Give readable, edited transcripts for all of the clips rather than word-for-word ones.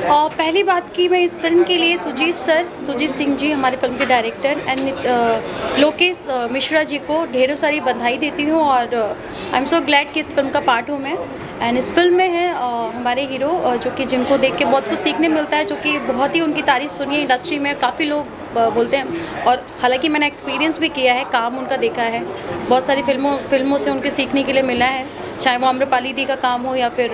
और पहली बात की मैं इस फिल्म के लिए सुजीत सिंह जी हमारे फिल्म के डायरेक्टर एंड लोकेश मिश्रा जी को ढेरों सारी बधाई देती हूँ और आई एम सो ग्लैड कि इस फिल्म का पार्ट हूँ मैं। एंड इस फिल्म में है हमारे हीरो जो कि जिनको देख के बहुत कुछ सीखने मिलता है, जो कि बहुत ही उनकी तारीफ़ सुनी है इंडस्ट्री में, काफ़ी लोग बोलते हैं। और हालांकि मैंने एक्सपीरियंस भी किया है, काम उनका देखा है, बहुत सारी फिल्मों से उनके सीखने के लिए मिला है, चाहे वो आम्रपाली दी का काम हो या फिर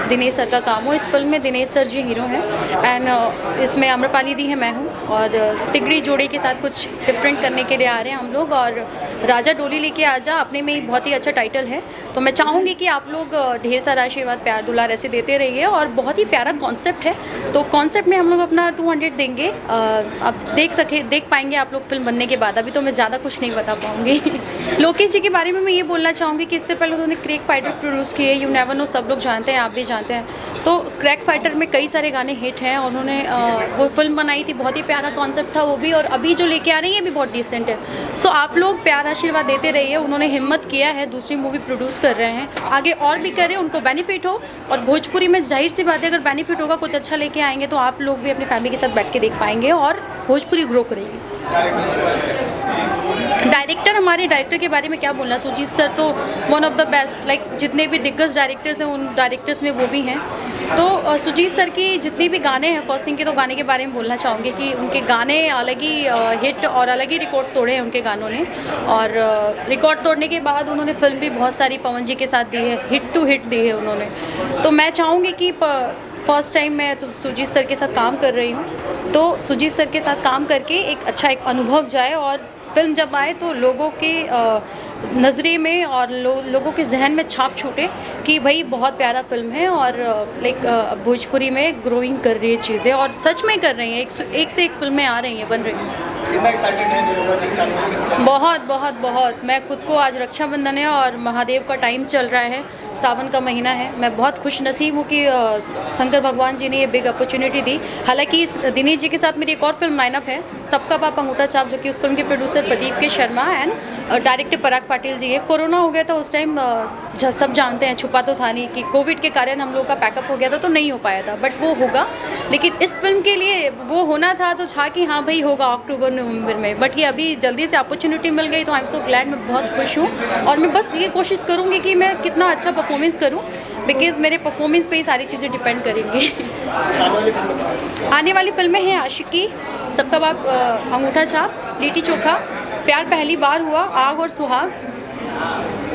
दिनेश सर का काम हो। इस फिल्म में दिनेश सर जी हीरो हैं एंड इसमें आम्रपाली दी है, मैं हूँ और तिगड़ी जोड़ी के साथ कुछ डिफरेंट करने के लिए आ रहे हैं हम लोग। और राजा डोली लेके आजा अपने में ही बहुत ही अच्छा टाइटल है, तो मैं चाहूँगी कि आप लोग ढेर सारा आशीर्वाद प्यार दुलार ऐसे देते रहिए। और बहुत ही प्यारा कॉन्सेप्ट है, तो कॉन्सेप्ट में हम लोग अपना 200 देंगे। आप देख पाएंगे आप लोग फिल्म बनने के बाद, अभी तो मैं ज़्यादा कुछ नहीं बता पाऊँगी। लोकेश जी के बारे में मैं ये बोलना चाहूँगी कि इससे पहले उन्होंने क्रैक फाइटर प्रोड्यूस किए, यू नेवर नो, सब लोग जानते हैं, आप भी जानते हैं। तो क्रैक फाइटर में कई सारे गाने हिट हैं, उन्होंने वो फिल्म बनाई थी, बहुत ही प्यारा कॉन्सेप्ट था वो भी, और अभी जो लेके आ रही है भी बहुत डिसेंट है। सो आप लोग प्यार आशीर्वाद देते रहिए। उन्होंने हिम्मत किया है, दूसरी मूवी प्रोड्यूस कर रहे हैं, आगे और भी करें, उनको बेनिफिट हो। और भोजपुरी में जाहिर सी बात है, अगर बेनिफिट होगा, कुछ अच्छा लेके आएंगे तो आप लोग भी अपनी फैमिली के साथ बैठ के देख पाएंगे और भोजपुरी ग्रो करेगी। हमारे डायरेक्टर के बारे में क्या बोलना, सुजीत सर तो one of the best, like जितने भी दिग्गज डायरेक्टर्स हैं उन डायरेक्टर्स में वो भी हैं। तो सुजीत सर की जितनी भी गाने हैं, फर्स्ट थिंग के तो गाने के बारे में बोलना चाहूँगी कि उनके गाने अलग ही हिट और अलग ही रिकॉर्ड तोड़े हैं उनके गानों ने। और रिकॉर्ड तोड़ने के बाद उन्होंने फिल्म भी बहुत सारी पवन जी के साथ दी है, हिट टू हिट दी है उन्होंने। तो मैं चाहूँगी कि फर्स्ट टाइम मैं तो सुजीत सर के साथ काम कर रही हूँ, तो सुजीत सर के साथ काम करके एक अनुभव जाए और फिल्म जब आए तो लोगों के नज़रे में और लोगों के जहन में छाप छूटे कि भाई बहुत प्यारा फिल्म है और लाइक भोजपुरी में ग्रोइंग कर रही है चीज़ें, और सच में कर रही हैं, एक से एक फिल्में आ रही हैं, बन रही हैं। बहुत बहुत बहुत, मैं खुद को, आज रक्षाबंधन है और महादेव का टाइम चल रहा है, सावन का महीना है, मैं बहुत खुश नसीब हूँ कि शंकर भगवान जी ने ये बिग अपॉर्चुनिटी दी। हालांकि दिनेश जी के साथ मेरी एक और फिल्म लाइनअप है, सबका बाप अंगूठा छाप, जो कि उस फिल्म के प्रोड्यूसर प्रदीप के शर्मा एंड डायरेक्टर पराग पाटिल जी है। कोरोना हो गया था उस टाइम, सब जानते हैं, छुपा तो था नहीं कि कोविड के कारण हम लोग का पैकअप हो गया था, तो नहीं हो पाया था, बट वो होगा। लेकिन इस फिल्म के लिए वो होना था तो था कि हाँ भाई होगा अक्टूबर नवंबर में, बट ये अभी जल्दी से अपॉर्चुनिटी मिल गई, तो आई एम सो ग्लैड, मैं बहुत खुश हूँ। और मैं बस ये कोशिश करूँगी कि मैं कितना अच्छा परफॉर्मेंस करूँ, बिकॉज़ मेरे परफॉर्मेंस पे ही सारी चीज़ें डिपेंड करेंगी। आने वाली फिल्में हैं आशिकी, सबका बाप अंगूठा छाप, लिट्टी चोखा, प्यार पहली बार हुआ, आग और सुहाग,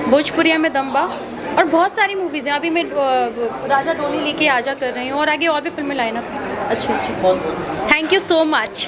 भोजपुरिया में दम्बा, और बहुत सारी मूवीज़ हैं। अभी मैं राजा डोली लेके आजा कर रही हूँ और आगे और भी फिल्में लाइन अप हैं अच्छी अच्छी। Thank you so much.